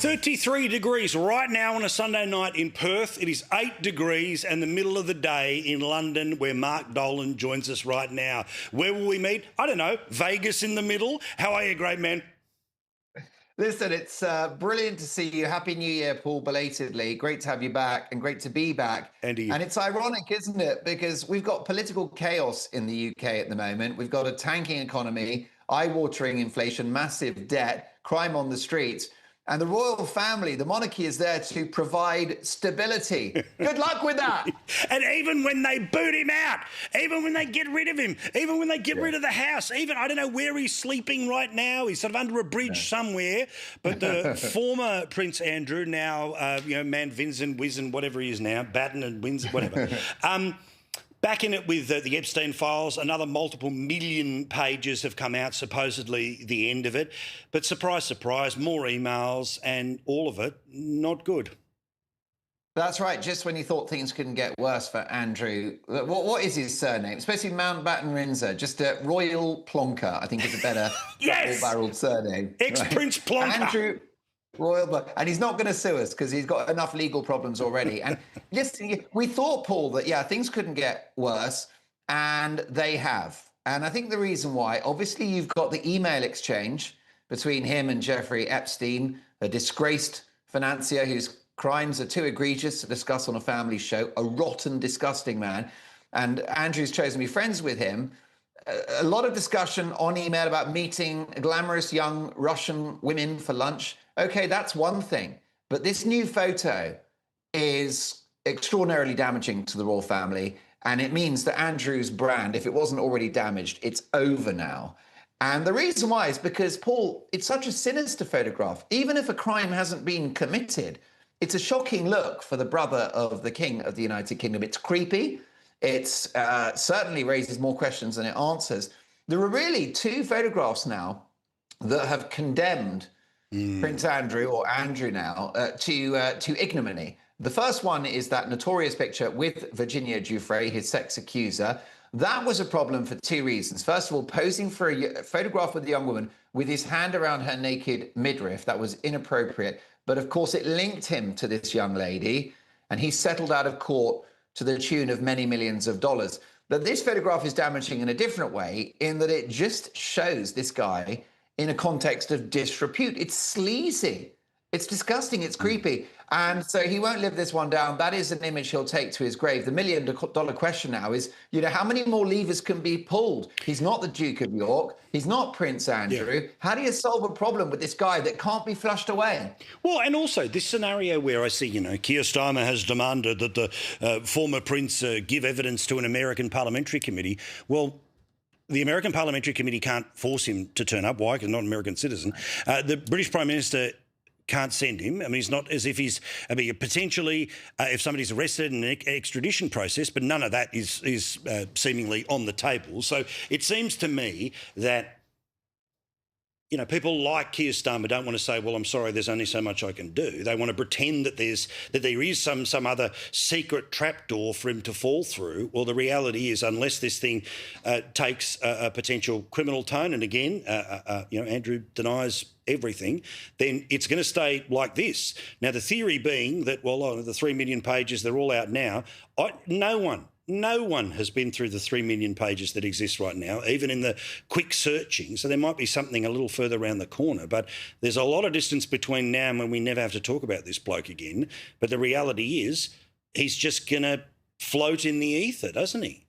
33 degrees right now on a Sunday night in Perth. It is 8 degrees and the middle of the day in London, where Mark Dolan joins us right now. Where will we meet? I don't know. Vegas in the middle. How are you, great man? Listen, it's brilliant to see you. Happy New Year, Paul, belatedly. Great to have you back and great to be back. And it's ironic, isn't it? Because we've got political chaos in the UK at the moment. We've got a tanking economy, eye-watering inflation, massive debt, crime on the streets. And the royal family, the monarchy, is there to provide stability. Good luck with that. And even when they boot him out, even when they get rid of him, even when they get rid of the house, even, I don't know where he's sleeping right now. He's sort of under a bridge somewhere. But the former Prince Andrew, now, Man Vincent, Wizen, whatever he is now, Batten and Windsor, whatever. Back in it with the Epstein files, another multiple million pages have come out, supposedly the end of it. But surprise, surprise, more emails and all of it not good. That's right. Just when you thought things couldn't get worse for Andrew. What is his surname? Especially Mountbatten Windsor. Just a Royal Plonker, I think is a better double-barreled surname. Ex-Prince Plonker. Andrew Royal, and he's not going to sue us because he's got enough legal problems already. And listen, we thought, Paul, that, things couldn't get worse, and they have. And I think the reason why, obviously, you've got the email exchange between him and Jeffrey Epstein, a disgraced financier whose crimes are too egregious to discuss on a family show, a rotten, disgusting man. And Andrew's chosen to be friends with him. A lot of discussion on email about meeting glamorous young Russian women for lunch. Okay, that's one thing. But this new photo is extraordinarily damaging to the royal family. And it means that Andrew's brand, if it wasn't already damaged, it's over now. And the reason why is because, Paul, it's such a sinister photograph. Even if a crime hasn't been committed, it's a shocking look for the brother of the King of the United Kingdom. It's creepy. It's certainly raises more questions than it answers. There are really two photographs now that have condemned Prince Andrew, or Andrew now, to ignominy. The first one is that notorious picture with Virginia Giuffre, his sex accuser. That was a problem for two reasons. First of all, posing for a photograph with a young woman with his hand around her naked midriff. That was inappropriate. But of course, it linked him to this young lady, and he settled out of court to the tune of many millions of dollars. But this photograph is damaging in a different way, in that it just shows this guy in a context of disrepute. It's sleazy. It's disgusting. It's creepy. And so he won't live this one down. That is an image he'll take to his grave. The million-dollar question now is, how many more levers can be pulled? He's not the Duke of York. He's not Prince Andrew. How do you solve a problem with this guy that can't be flushed away? Well, and also this scenario where I see, Keir Starmer has demanded that the former Prince give evidence to an American parliamentary committee. Well, the American Parliamentary Committee can't force him to turn up. Why? Because he's not an American citizen. The British Prime Minister can't send him. I mean, it's not as if he's potentially, if somebody's arrested in an extradition process, but none of that is seemingly on the table. So it seems to me that, people like Keir Starmer don't want to say, well, I'm sorry, there's only so much I can do. They want to pretend that there is some other secret trapdoor for him to fall through. Well, the reality is, unless this thing takes a potential criminal tone, and again, Andrew denies everything, then it's going to stay like this. Now, the theory being that, the 3 million pages, they're all out now. No one has been through the 3 million pages that exist right now, even in the quick searching. So there might be something a little further around the corner. But there's a lot of distance between now and when we never have to talk about this bloke again. But the reality is he's just going to float in the ether, doesn't he?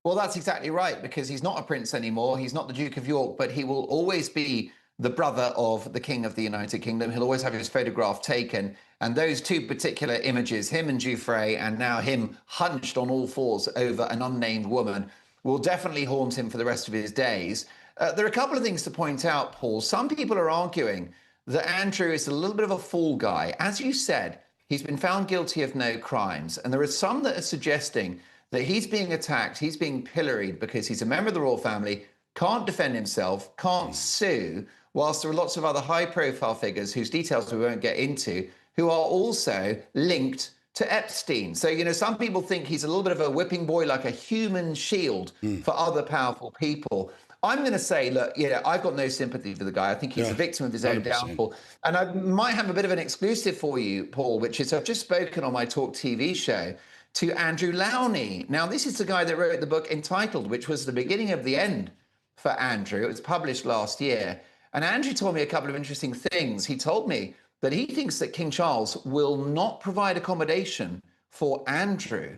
Well, that's exactly right, because he's not a prince anymore. He's not the Duke of York, but he will always be the brother of the King of the United Kingdom. He'll always have his photograph taken. And those two particular images, him and Giuffre, and now him hunched on all fours over an unnamed woman, will definitely haunt him for the rest of his days. There are a couple of things to point out, Paul. Some people are arguing that Andrew is a little bit of a fall guy. As you said, he's been found guilty of no crimes. And there are some that are suggesting that he's being attacked, he's being pilloried because he's a member of the royal family, can't defend himself, can't sue, whilst there are lots of other high-profile figures whose details we won't get into, who are also linked to Epstein. So, some people think he's a little bit of a whipping boy, like a human shield for other powerful people. I'm going to say, look, I've got no sympathy for the guy. I think he's a victim of his own 100%. downfall. And I might have a bit of an exclusive for you, Paul, which is I've just spoken on my TalkTV show to Andrew Lowney. Now, this is the guy that wrote the book entitled, which was the beginning of the end for Andrew. It was published last year. And Andrew told me a couple of interesting things. He told me that he thinks that King Charles will not provide accommodation for Andrew,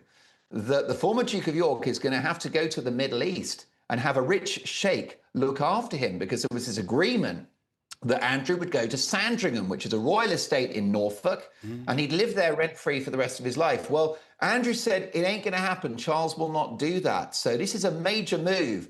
that the former Duke of York is going to have to go to the Middle East and have a rich sheikh look after him, because there was this agreement that Andrew would go to Sandringham, which is a royal estate in Norfolk, and he'd live there rent-free for the rest of his life. Well, Andrew said it ain't going to happen. Charles will not do that. So this is a major move.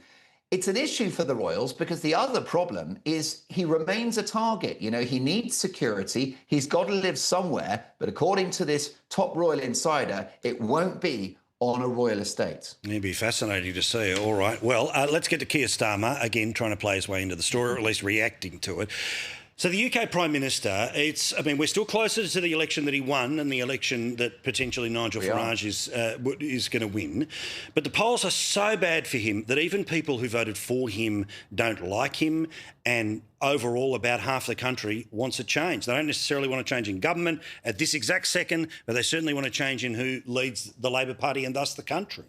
It's an issue for the royals because the other problem is he remains a target. He needs security. He's got to live somewhere. But according to this top royal insider, it won't be on a royal estate. It'd be fascinating to see. All right. Well, let's get to Keir Starmer, again, trying to play his way into the story, or at least reacting to it. So the UK Prime Minister, we're still closer to the election that he won and the election that potentially Nigel Farage is going to win. But the polls are so bad for him that even people who voted for him don't like him, and overall about half the country wants a change. They don't necessarily want a change in government at this exact second, but they certainly want a change in who leads the Labor Party and thus the country.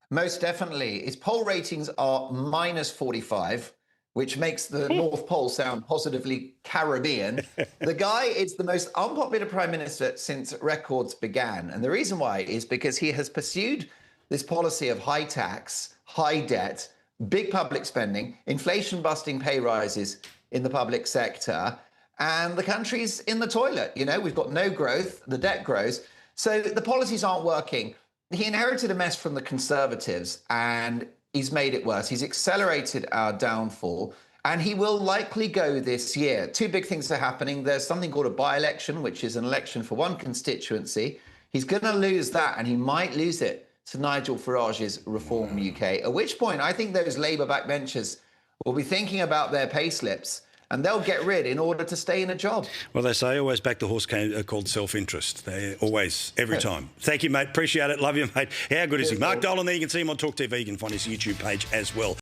Most definitely. His poll ratings are minus 45. Which makes the North Pole sound positively Caribbean. The guy is the most unpopular prime minister since records began. And the reason why is because he has pursued this policy of high tax, high debt, big public spending, inflation-busting pay rises in the public sector, and the country's in the toilet. We've got no growth, the debt grows. So the policies aren't working. He inherited a mess from the Conservatives, and he's made it worse. He's accelerated our downfall, and he will likely go this year. Two big things are happening. There's something called a by-election, which is an election for one constituency. He's going to lose that, and he might lose it to Nigel Farage's Reform UK, at which point I think those Labour backbenchers will be thinking about their pay slips, and they'll get rid in order to stay in a job. Well, they say always back the horse called self-interest. They always, every time. Thank you, mate. Appreciate it. Love you, mate. How good is he? Mark Dolan there. You can see him on TalkTV. You can find his YouTube page as well.